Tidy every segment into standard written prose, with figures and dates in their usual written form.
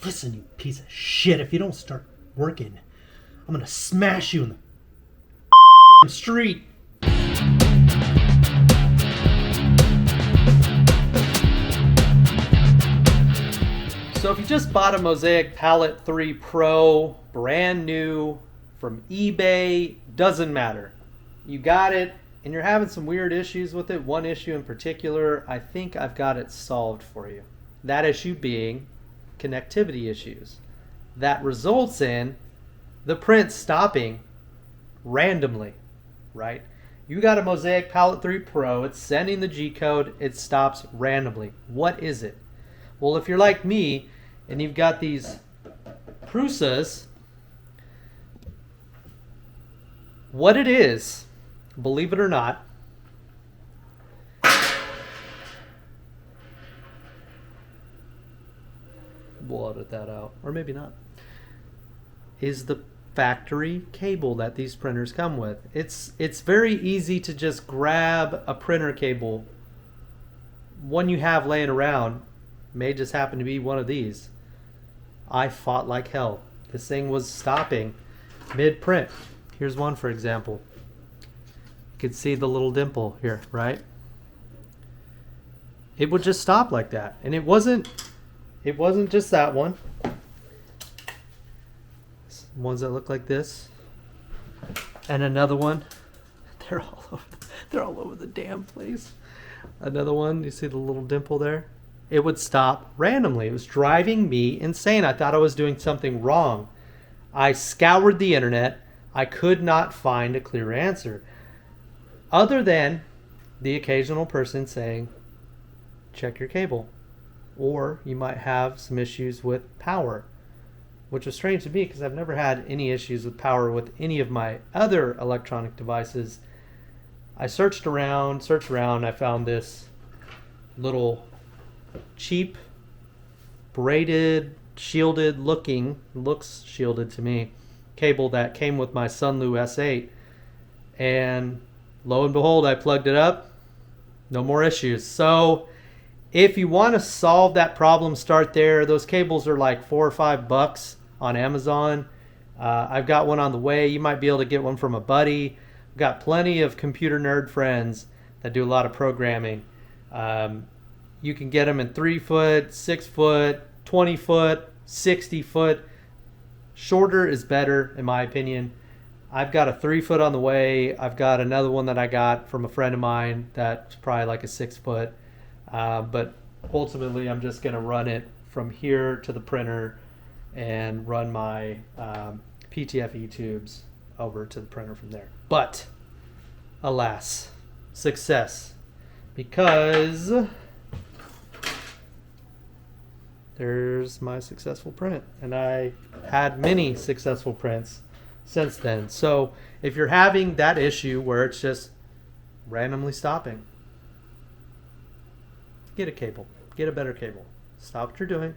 Listen, you piece of shit, if you don't start working, I'm gonna smash you in the street. So if you just bought a Mosaic Palette 3 Pro, brand new, from eBay, doesn't matter. You got it, and you're having some weird issues with it, one issue in particular, I think I've got it solved for you. That issue being connectivity issues. That results in the print stopping randomly, right? You got a Mosaic Palette 3 Pro, it's sending the G-code, it stops randomly. What is it? Well, if you're like me, and you've got these Prusas, what it is, believe it or not, we'll edit that out, or maybe not, is the factory cable that these printers come with. It's very easy to just grab a printer cable, one you have laying around, may just happen to be one of these. I fought like hell. This thing was stopping mid-print. Here's one, for example. You can see the little dimple here, right? It would just stop like that. And it wasn't just that one. Ones that look like this. And another one. They're all over the damn place. Another one, you see the little dimple there? It would stop randomly. It was driving me insane. I thought I was doing something wrong. I scoured the internet. I could not find a clear answer, other than the occasional person saying, check your cable. Or you might have some issues with power, which was strange to me because I've never had any issues with power with any of my other electronic devices. I searched around, I found this little cheap, braided, shielded looking, looks shielded to me, cable that came with my Sunlu S8. And lo and behold, I plugged it up. No more issues. So if you want to solve that problem, start there. Those cables are like $4 or $5 on Amazon. I've got one on the way. You might be able to get one from a buddy. I've got plenty of computer nerd friends that do a lot of programming. You can get them in 3 foot, 6 foot, 20 foot, 60 foot. Shorter is better, in my opinion. I've got a 3 foot on the way. I've got another one that I got from a friend of mine that's probably like a 6 foot. But ultimately, I'm just going to run it from here to the printer and run my PTFE tubes over to the printer from there. But, alas, success. Because there's my successful print. And I had many successful prints since then. So if you're having that issue where it's just randomly stopping, get a cable. Get a better cable. Stop what you're doing.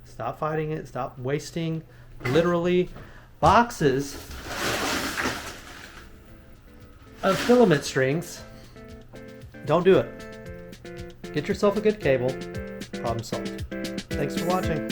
Stop fighting it. Stop wasting literally boxes of filament strings. Don't do it. Get yourself a good cable. Problem solved. Thanks for watching.